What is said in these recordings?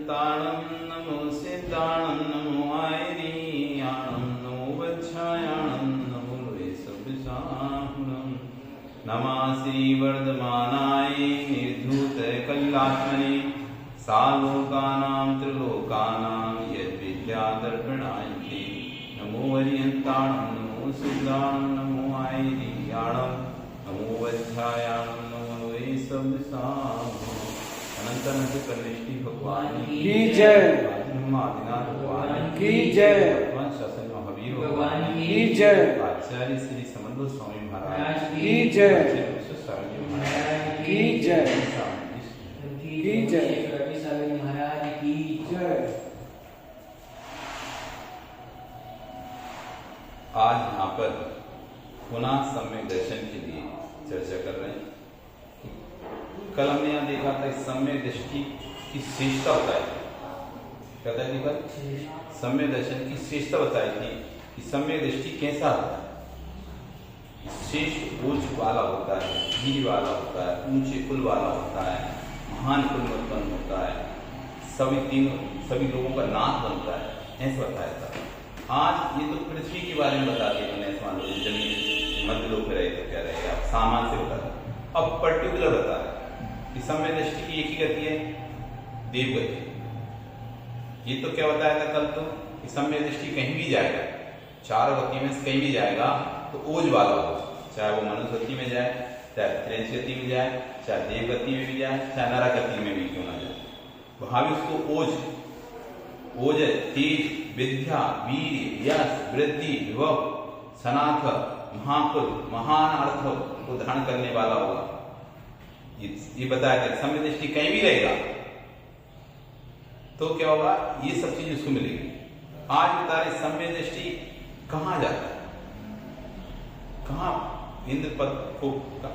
पर्यन्ताणं नमो सिद्धाणं नमो आयरीयाणं नमो वज्रायाणं नमो वैशविशाहुणं नमः श्रीवर्धमानाय निर्धूतकलात्मने सालोकानां त्रिलोकानां यद्विद्यादर्पणाय ते नमो पर्यन्ताणं नमो सिद्धाणं नमो आयरीयाणं नमो वज्रायाणं नमो वैशविशाहुणं अनंत परमेष्टि भगवान की जय। आदिनाथ भगवान की जय। भगवान शासन महावीर भगवान की जय। आचार्य श्री समन्वय स्वामी महाराज की जय। स्वामी महाराज की जय। की जय। स्वामी महाराज की जय। आज यहाँ पर पुनः सम्यक दर्शन के लिए चर्चा कर रहे हैं। कल हमने यहाँ देखा था सम्यक दृष्टि की श्रेष्ठता बताई थी। क्या था जी कल? सम्यक दर्शन की श्रेष्ठता बताई थी कि सम्यक दृष्टि कैसा होता है। श्रेष्ठ ओज वाला होता है, वीर वाला होता है, ऊंचे कुल वाला होता है, महान कुल उत्पन्न होता है, सभी लोगों का नाथ बनता है, ऐसा बताया था। आज ये तो पृथ्वी के बारे में बता दिया मैंने, जमीन मध्य लोक में रहे तो क्या रहेगा, सामान्य से बता। अब पर्टिकुलर बता रहे कि सम्यक दृष्टि की एक ही गति है, देव गति। ये तो क्या बताया था कल तो कि सम्यक दृष्टि कहीं भी जाएगा, चारों गति में से कहीं भी जाएगा तो ओज वाला हो, चाहे वो मनुष्य गति में जाए, चाहे त्रेंस गति में जाए, चाहे देव गति में भी जाए, चाहे नरा गति में भी क्यों ना जाए, वहां भी उसको ओज तेज विद्या वीर यश वृद्धि विभव सनाथ महाकुल महान अर्थ को धारण करने वाला होगा। ये बताया था सम्यक दृष्टि कहीं भी रहेगा तो क्या होगा, ये सब चीज उसको मिलेगी। आज बता रहे सम्यक दृष्टि कहाँ जाता है, कहाँ इंद्र पद को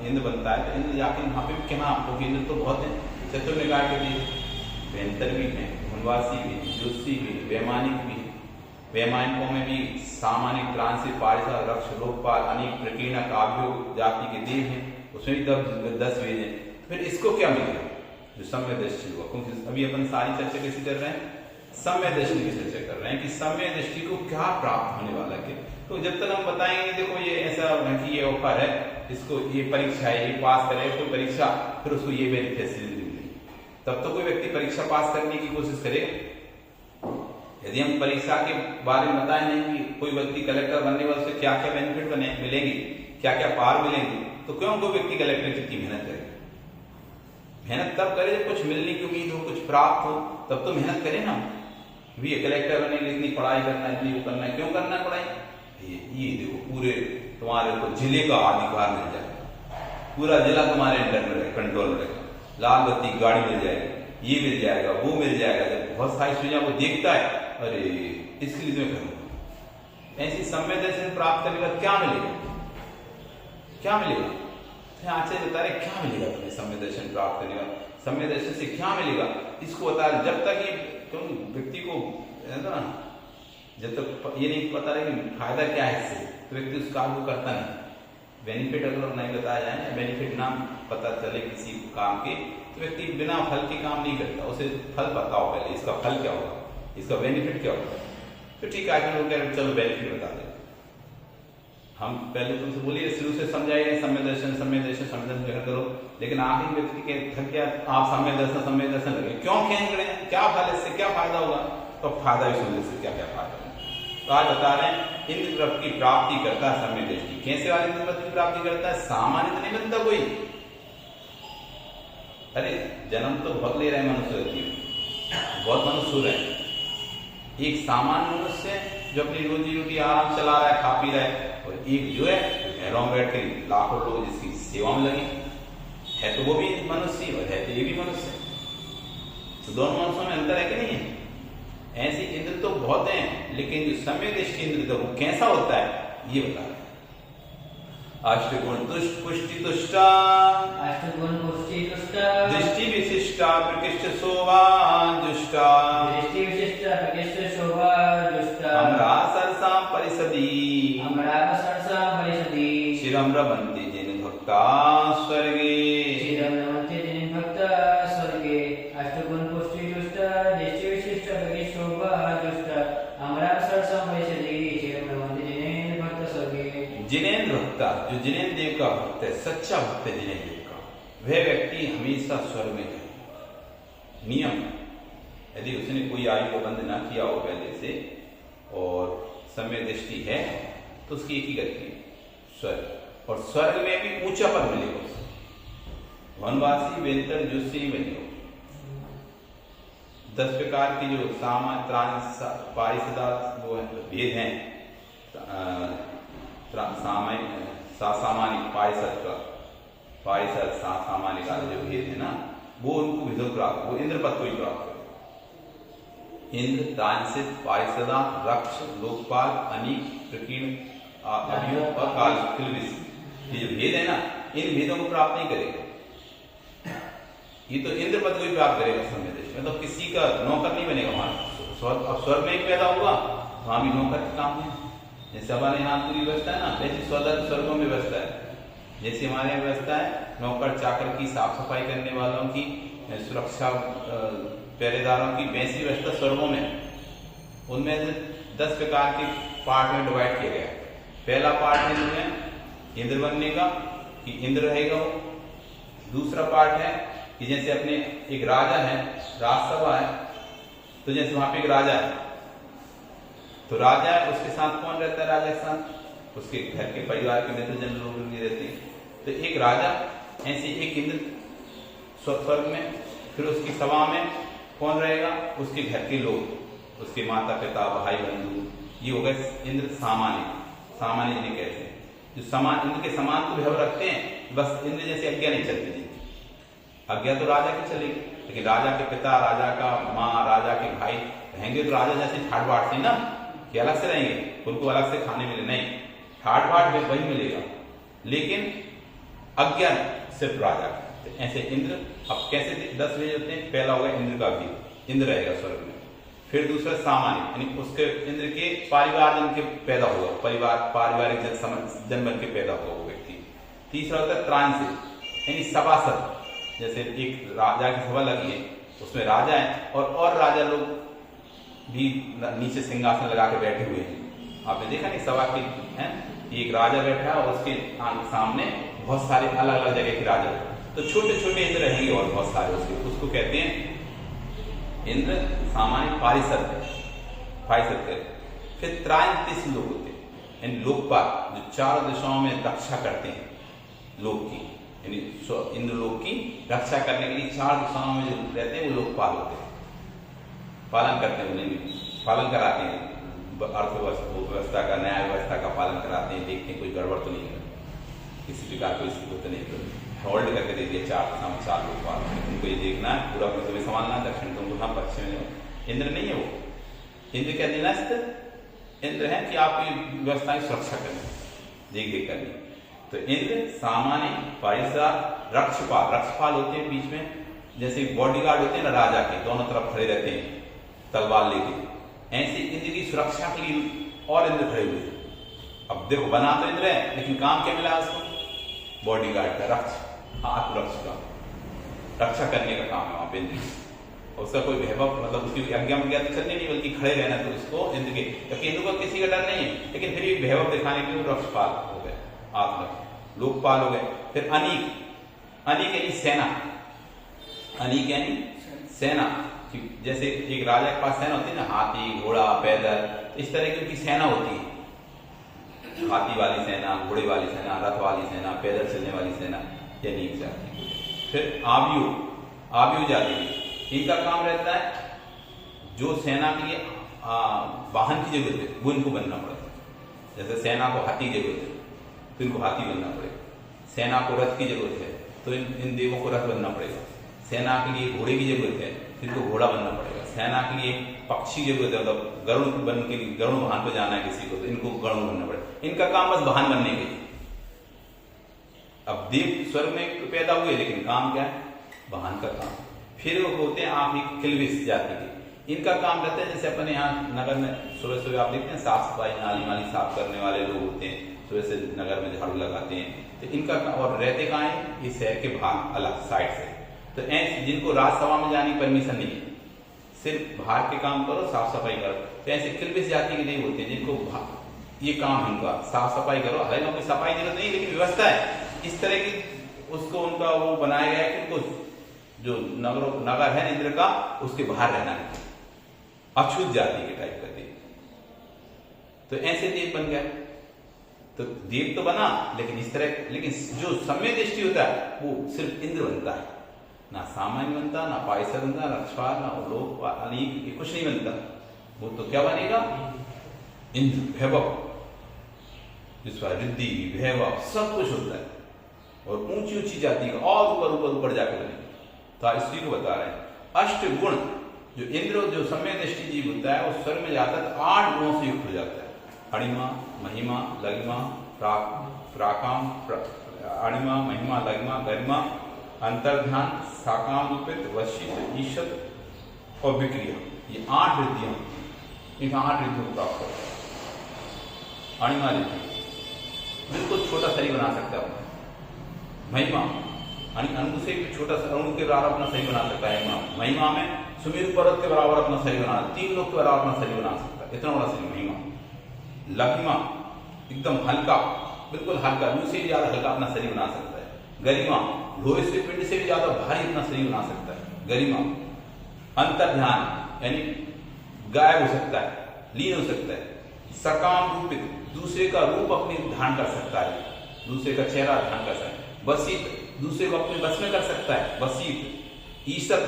इंद्र बनता है, तो इंद्र जाके वहां पे क्या, क्योंकि इंद्र तो बहुत है, चतुर्निकाय के लिए वेंतर भी है, वनवासी भी, ज्योतिषी भी, वैमानिक भी, वैमानिकों में भी सामान्य क्रांति पारिषद रक्ष लोकपाल अनेक प्रकीर्ण काव्यो जाति के देव हैं, उसमें भी 10 वेद हैं। फिर इसको क्या मिलेगा जो सम्यक दृष्टि हुआ, क्योंकि अभी अपन सारी चर्चा कैसे कर रहे हैं, सम्यक दृष्टि की चर्चा कर रहे हैं कि सम्यक दृष्टि को क्या प्राप्त होने वाला है। तो जब तक हम बताएंगे देखो ये ऐसा है कि ये ऑफर है, इसको ये परीक्षा है, ये पास करे कोई परीक्षा, फिर उसको ये बेनिफिट मिलेगी, तब तो कोई व्यक्ति परीक्षा पास करने की कोशिश करेगा। यदि हम परीक्षा के बारे में बताएं नहीं कि कोई व्यक्ति कलेक्टर बनने वाले से क्या क्या बेनिफिट मिलेंगे, क्या क्या पार मिलेंगे, तो क्यों कोई व्यक्ति कलेक्टर की इतनी मेहनत करेगा। मेहनत तब करे जब कुछ मिलने की उम्मीद हो, कुछ प्राप्त हो, तब तो मेहनत करें ना। ये कलेक्टर बने इतनी पढ़ाई करना है, इतनी वो करना है, क्यों करना है पढ़ाई, ये देखो पूरे तुम्हारे को जिले का अधिकार मिल जाएगा, पूरा जिला तुम्हारे अंडर में रहेगा, कंट्रोल में रहेगा, लाल बत्ती गाड़ी मिल जाएगी, ये मिल जाएगा, वो मिल जाएगा। जब बहुत सारी चीजें वो देखता है, अरे इसके लिए मैं करूंगा। ऐसी सम्यक दर्शन प्राप्त करने का क्या मिलेगा, क्या मिलेगा, आचार्य बता रहे क्या मिलेगा तुम्हें सम्यक दर्शन प्राप्त करने का, सम्यक दर्शन से क्या मिलेगा इसको बता रहे। जब तक ये तुम व्यक्ति को ना, जब तक ये नहीं पता रहे कि फायदा क्या है इससे, तो व्यक्ति उस काम को करता नहीं। बेनिफिट अगर नहीं बताया जाए, बेनिफिट ना पता चले किसी काम के, तो व्यक्ति बिना फल के काम नहीं करता। उसे फल बताओ पहले, इसका फल क्या होगा, इसका बेनिफिट क्या होगा, तो ठीक है आगे लोग कह रहे चलो बेनिफिट बता दे। हम पहले तुमसे बोलिए शुरू से समझाइए सम्यक दर्शन ग्रहण करो, लेकिन आखिरी व्यक्ति के थक गया, आप सम्यक दर्शन लगे, क्यों खेल रहे हैं, क्या फल इससे, क्या फायदा होगा, तो फायदा भी सुनने से क्या क्या फायदा होगा। तो आज बता रहे हैं इंद्र पद की प्राप्ति करता है सम्यक दृष्टि। कैसे वाले इंद्र पद की प्राप्ति करता है, सामान्य तो नहीं बनता कोई। अरे जन्म तो बहुत ले रहे हैं मनुष्य गति में, बहुत मनुष्य हो रहे हैं। एक सामान्य मनुष्य जो अपनी रोजी रोटी आराम चला रहा है, खा पी रहा है, और एक जो है घरों में बैठ के लाखों लोग जिसकी सेवा में लगे है, तो वो भी मनुष्य और है तो ये भी मनुष्य। तो दोनों मनुष्यों में अंतर है कि नहीं है। ऐसे इंद्र तो बहुत हैं, लेकिन जो सम्यक दृष्टि इंद्र तो वो कैसा होता है ये बता रहे। अष्टगुण पुष्टि तुष्टा, अष्टगुण पुष्टि तुष्टा, दृष्टि विशिष्टा प्रकृष्ट शोभा जुष्टा, दृष्टि विशिष्टा प्रकृष्ट शोभा जुष्टा, अमरा सरसा परिषदी, अमरा सरसा परिषदी, चिरम रमन्ति जिन भक्ता स्वर्गे, चिरम रमन्ति जिन भक्ता स्वर्गे। अष्टगुण पुष्टि तुष्टा, दृष्टि भक्ता, जो जिनेन्द्र देव का भक्त है, सच्चा भक्त है जिनेन्द्र देव का, वह व्यक्ति हमेशा स्वर्ग में है। नियम, यदि उसने कोई आयु को बंद ना किया हो पहले से और समय दृष्टि है तो उसकी एक ही गति है, स्वर्ग। और स्वर्ग में भी ऊंचा पद मिलेगा उसे, वनवासी वेंतर जुस्सी बनेगा। 10 प्रकार की जो पारिषदा वो भेद हैं, सामान्य पारिषद सामान्य का जो भेद है ना, वो उनको विधो प्राप्त, वो इंद्र पद को ही प्राप्त है। इंद्र, त्रांसित, पारिषदा, रक्ष, लोकपाल, अनीक, प्रकीर्ण, अभियोग और काल किलबिश, ये जो भेद है ना, इन भेदों को प्राप्त नहीं करेगा। ये तो इंद्र पद को ही प्राप्त करेगा समय देश में, तो किसी का नौकर नहीं बनेगा वहां। अब स्वर्ग में ही पैदा होगा, वहां भी नौकर का काम है। जैसे हमारे यहाँ पूरी व्यवस्था है ना, वैसे स्वर्गों में व्यवस्था है। जैसे हमारे यहाँ व्यवस्था है नौकर चाकर की, साफ सफाई करने वालों की, सुरक्षा पहरेदारों की, वैसी व्यवस्था स्वर्गों में। उनमें 10 प्रकार के पार्ट में डिवाइड किया गया। पहला पार्ट है इनमें इंद्र बनने का, कि इंद्र रहेगा वो। दूसरा पार्ट है कि जैसे अपने एक राजा है, राजसभा है, तो जैसे वहां पे एक राजा है, तो राजा है, उसके साथ कौन रहता है? राजा के साथ उसके घर के परिवार के नेतृजन लोग भी रहते हैं। तो एक राजा, ऐसे एक इंद्र स्वर्ग में, फिर उसकी सभा में कौन रहेगा? उसके घर के लोग, उसके माता पिता, भाई बंधु, ये हो गए इंद्र सामान्य जिन्हें कहते हैं, जो समान इंद्र के समान तो विभव रखते हैं, बस इंद्र जैसे आज्ञा नहीं चलती जी। आज्ञा तो राजा की चलेगी, लेकिन राजा के पिता, राजा का माँ, राजा के भाई रहेंगे तो राजा जैसे ठाट बाट से ना, कि अलग से रहेंगे, उनको अलग से खाने मिले नहीं, ठाट बाट में वही मिलेगा, लेकिन आज्ञा सिर्फ राजा की। तो ऐसे इंद्र अब कैसे 10 भेद होते हैं? पहला होगा इंद्र का भी, इंद्र रहेगा स्वर्ग में। फिर दूसरा सामान्य, यानी उसके इंद्र के परिवार जन के पैदा होगा, पारिवारिक जन बन के पैदा होगा वो व्यक्ति। तीसरा होता है त्रांसित, यानी सभासद, जैसे एक राजा की सभा लगी है, उसमें राजा है और राजा लोग भी नीचे सिंहासन लगा के बैठे हुए हैं। आपने देखा नहीं सभा की है, एक राजा बैठा है और उसके सामने बहुत सारे अलग अलग जगह के राजा, तो छोटे छोटे इंद्र रहेंगे और बहुत सारे उसको कहते हैं इंद्र सामान्य पारिषद करे। फिर त्रांतिस लोग होते हैं, यानी लोकपाल, जो 4 दिशाओं में रक्षा करते हैं लोक की, यानी इंद्र लोक की रक्षा करने के लिए 4 दिशाओं में जो रहते हैं वो लोकपाल होते हैं, पालन करते हैं, उन्हें पालन कराते हैं, अर्थव्यवस्था का, न्याय व्यवस्था का पालन कराते हैं, देखते हैं कोई गड़बड़ तो नहीं है, किसी प्रकार कोई स्थिति तो नहीं है, होल्ड करके दे दिया 4 दिशा में 4 लोकपाल, उनको ये देखना है, पूरा अपने तुम्हें संभालना, दक्षिण तुमको हम, पश्चिम में। इंद्र नहीं है वो, इंद्र क्या दिनस्थ इंद्र है कि आपकी व्यवस्था की सुरक्षा करनी, देख देख करनी। तो इंद्र सामान्य, पारिषदा, रक्षपाल होते हैं बीच में, जैसे बॉडीगार्ड होते हैं ना राजा के, दोनों तरफ खड़े रहते हैं तलवार लेके, ऐसे इंद्र की सुरक्षा के लिए और इंद्र खड़े हुए। अब देखो बना तो इंद्र है, लेकिन काम क्या मिला उसको? बॉडीगार्ड का, आत्मरक्षा का, रक्षा करने का काम है वहां पे इंद्र। उसका कोई वैभव, मतलब उसकी आज्ञा में तो चलनी नहीं, बल्कि खड़े रहना, तो उसको इंद्र के, क्योंकि इंद्र को किसी का डर नहीं है, लेकिन फिर भी वैभव दिखाने के लिए रक्षपाल हो गए, आत्मरक्षा, लोकपाल हो गए। फिर अनीक यानी सेना, अनीक यानी सेना, जैसे एक राजा के पास सेना होती है ना, हाथी, घोड़ा, पैदल, इस तरह की उनकी सेना होती है, हाथी वाली सेना, घोड़े वाली सेना, रथ वाली सेना, पैदल चलने वाली सेना, ये नीक जाति। फिर आव्यू जाति, इनका काम रहता है जो सेना के लिए वाहन की जरूरत है वो इनको बनना पड़ता है। जैसे सेना को हाथी की जरूरत है तो इनको हाथी बनना पड़ेगा, सेना को रथ की जरूरत है तो इन देवों को रथ बनना पड़ेगा, सेना के लिए घोड़े की जरूरत है तो इनको घोड़ा बनना पड़ेगा, सेना के लिए पक्षी की जरूरत है, मतलब गरुड़ वाहन पर जाना है किसी को तो इनको गरुड़ बनना पड़ेगा। इनका काम बस वाहन बनने के लिए। अब देव स्वर्ग में पैदा हुए, लेकिन काम क्या है? वाहन का काम। फिर वो होते हैं आप ही किलबिश जाति के, इनका काम रहता है जैसे अपने यहाँ नगर में सुबह सुबह आप देखते हैं साफ सफाई, नाली नाली साफ करने वाले लोग होते हैं, सुबह से नगर में झाड़ू लगाते हैं, तो इनका और रहते कहाँ है? इस शहर के बाहर अलग साइड से। तो ऐसे जिनको राज्यसभा में जाने की परमिशन नहीं है, सिर्फ बाहर के काम करो, साफ सफाई करो, तो ऐसे किलबिश जाति के नहीं होते हैं जिनको ये काम है उनका, साफ सफाई करो। हालांकि कोई सफाई जरूरत नहीं, लेकिन व्यवस्था है इस तरह की, उसको उनका वो बनाया गया है कि उनको जो नगर है इंद्र का, उसके बाहर रहना है, अछूत जाति के टाइप का देव। तो ऐसे देव बन गया। तो देव तो बना, लेकिन इस तरह, लेकिन जो सम्य दृष्टि होता है वो सिर्फ इंद्र बनता है, ना सामान्य बनता, ना पायसर बनता, ना रक्षवार, ना लोक, ये कुछ नहीं बनता। वो तो क्या बनेगा? इंद्र, वैभव, जिसका रिद्धि, वैभव सब कुछ होता है, और ऊंची ऊंची जाति का और ऊपर ऊपर ऊपर जाकर बनेगा। तो इसी को बता रहे हैं। अष्ट गुण जो इंद्र, जो सम्य दृष्टि जीव होता है, वो स्वर्ग में जाता है तो 8 गुणों से युक्त हो जाता है। अणिमा, महिमा, लगिमा, प्राकाम, अणिमा, महिमा, लगिमा, गरिमा, अंतर्ध्यान, साकाम रूपित, वशिष्ठ, ईशत और विक्रिया, ये 8 रिद्धियां, इन 8 रिद्धियों को प्राप्त करता है। अणिमा रिद्धि बिल्कुल छोटा शरीर बना सकता है अपना। महिमा, अणु से छोटा अणु के बराबर अपना शरीर बना सकता है। महिमा में सुमेरु पर्वत के बराबर अपना शरीर बना, 3 लोग के बराबर अपना शरीर बना सकता है, इतना बड़ा शरीर महिमा। लघिमा, एकदम हल्का, बिल्कुल हल्का, लू से भी ज्यादा हल्का अपना शरीर बना सकता है। गरिमा, लोहे से पिंड से भी ज्यादा भारी अपना शरीर बना सकता है, गरिमा। अंतर्ध्यान, यानी गायब हो सकता है, लीन हो सकता है। सकाम रूपित, दूसरे का रूप अपने धारण कर सकता है, दूसरे का चेहरा धारण कर सकता है। वसीत, दूसरे को अपने बस में कर सकता है, वसीत। ईशत,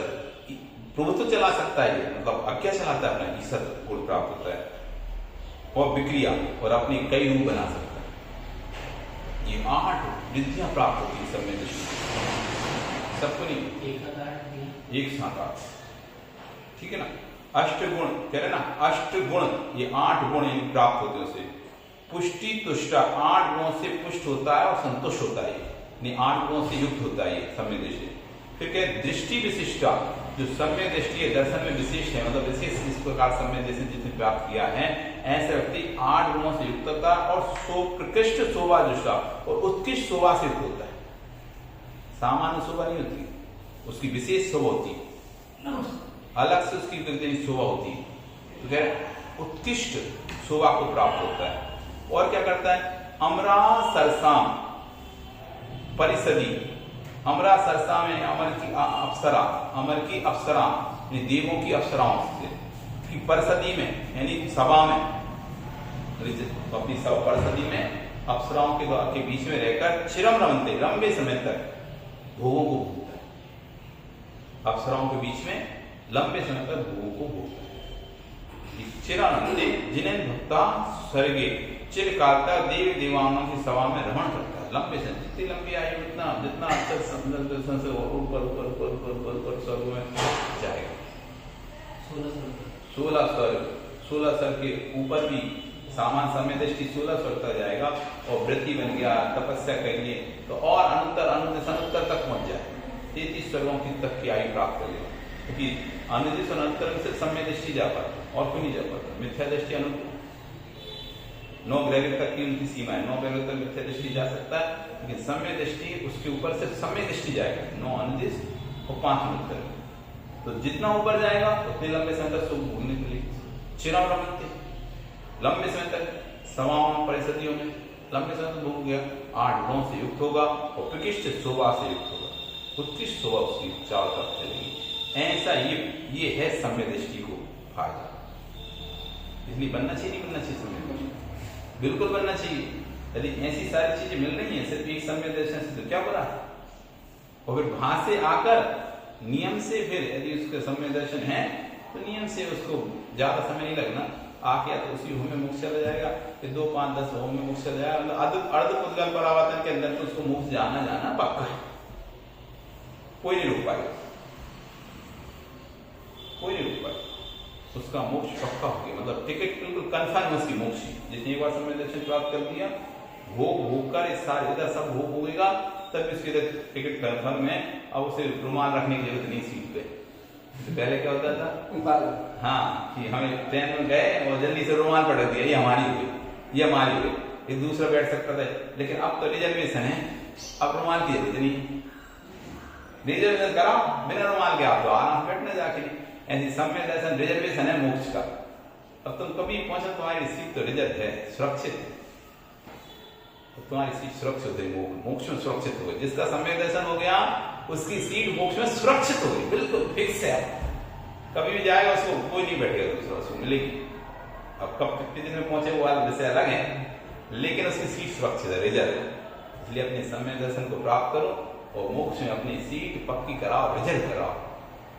प्रभुत्व चला सकता है, मतलब आज्ञा चलाता है अपना, ईशत गुण प्राप्त होता है। और विक्रिया, और अपने कई रूप बना सकता है। ये 8 रिद्धियां प्राप्त होती है सब में दृष्टि, सबको नहीं, एक साथ 8, ठीक है ना। अष्ट गुण कह रहे ना, अष्ट गुण, ये 8 गुण प्राप्त होते हैं उसे। पुष्टि तुष्टा, 8 गुणों से पुष्ट होता है और संतुष्ट होता है, 8 गुणों से युक्त होता है ये सम्य दृष्टि। फिर क्या, दृष्टि विशिष्टा, जो सम्य दृष्टि है दर्शन में विशिष्ट है, मतलब विशेष इस प्रकार सम्य दृष्टि जिसने प्राप्त किया है, ऐसे व्यक्ति 8 गुणों से युक्त होता है, और प्रकृष्ट शोभा दृष्टा, और उत्कृष्ट शोभा से युक्त होता है। सामान्य शोभा नहीं होती, उसकी विशेष शोभा होती है, अलग से उसकी शोभा होती है। तो क्या, उत्कृष्ट शोभा को प्राप्त होता है। और क्या करता है, अमरा सरसाम परिसदी, अमरा सरसा में अमर की अप्सरा, अमर की अप्सरा, देवों की अप्सराओं से, कि परिसदी में यानी सभा में, अपनी सब परिसदी में अप्सराओं के बीच में रहकर चिरम रमनते, लंबे समय तक भोगों को भोगता है। अप्सराओं के बीच में लंबे समय तक भोगों को भोगता है। चिरानंदे, जिन्हें भक्ता स्वर्गे चिरकाल तक देवी देवाओं की सभा में रमण करता है, लंबे समय, जितनी लंबी आयु जितना अच्छा दर्शन से ऊपर ऊपर ऊपर ऊपर ऊपर ऊपर स्वर्ग में जाएगा। 16 स्वर्ग, 16 स्वर्ग के ऊपर भी सामान्य समय दृष्टि 16 स्वर्ग तक जाएगा, और वृत्ति बन गया, तपस्या करिए तो और अनुत्तर तक पहुंच जाए, 33 स्वर्गों की तक की आयु प्राप्त करेगा। क्योंकि अनुदिश और अनुत्तर से सम्य दृष्टि जा पाता, और कोई नहीं जा पाता। मिथ्या दृष्टि 9 ग्रह तक की उनकी सीमा है, 9 ग्रह तक मिथ्या दृष्टि जा सकता है, लेकिन सम्य दृष्टि उसके ऊपर से सम्य दृष्टि जाएगा, 9 अनुदिश और 5 अनुत्तर। तो जितना ऊपर जाएगा उतने लंबे समय तक सुख भोगने के लिए चिराम रमनते, लंबे समय तक सभाओं परिस्थितियों में लंबे समय तक भोग गया, 8 गुणों से युक्त होगा, और प्रकृष्ट शोभा से युक्त होगा, उत्कृष्ट शोभा उसकी चारों तरफ चलेगी। ऐसा ये है सम्य दृष्टि को फायदा। इसलिए बनना चाहिए, नहीं बनना चाहिए सम्य दृष्टि, बिल्कुल बनना चाहिए। यदि ऐसी सारी चीजें मिल रही हैं सिर्फ एक सम्य दर्शन से, तो क्या बुरा है। और फिर वहां से आकर नियम से, फिर यदि उसके सम्य दर्शन है तो नियम से उसको ज्यादा समय नहीं लगना, आके तो उसी होम में मोक्ष चला जाएगा, फिर 2, 5, 10 होम में मोक्ष चला जाएगा। अर्ध पुद्गल परावर्तन के अंदर तो उसको मोक्ष जाना पक्का है, कोई नहीं रोक पाएगा, कोई नहीं रोक पाएगा, उसका मोक्ष पक्का हो गया, मतलब टिकट बिल्कुल कंफर्म है उसकी मोक्ष। जितनी एक बार सम्य दर्शन प्राप्त कर दिया, भोग कर इस सारे इधर सब भोग होगा, तब इसके टिकट कंफर्म है। अब उसे रुमाल रखने की जरूरत नहीं सीट पे। तो पहले क्या होता था, हाँ, कि हमें ट्रेन में गए और जल्दी से रुमाल पटक दिया, ये हमारी हुई, ये हमारी हुई, एक दूसरा बैठ सकता था। लेकिन अब तो रिजर्वेशन है, अब रुमाल की जरूरत नहीं, रिजर्वेशन कराओ बिना रुमाल के, आप तो आराम बैठना जाके। ऐसी सम्य दर्शन रिजर्वेशन है मोक्ष का, अब तुम कभी पहुंचा, तुम्हारी सीट तो रिजर्व है, सुरक्षित है, तो तुम्हारी सीट सुरक्षित है, मोक्ष में सुरक्षित हो गई। जिसका सम्यक दर्शन हो गया उसकी सीट मोक्ष में सुरक्षित हो गई, बिल्कुल फिक्स है। कभी भी जाएगा उसको कोई नहीं बैठेगा दूसरा, उसको मिलेगी। अब कब कितने दिन में पहुंचे वो वाला विषय अलग है, लेकिन उसकी सीट सुरक्षित है, रिजर्व है। इसलिए अपने सम्यक दर्शन को प्राप्त करो और मोक्ष में अपनी सीट पक्की कराओ, रिजर्व कराओ।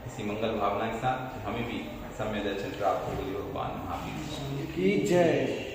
इसी मंगल भावना के साथ हमें भी सम्यक दर्शन प्राप्त हो गई। भगवान महावीर की जय।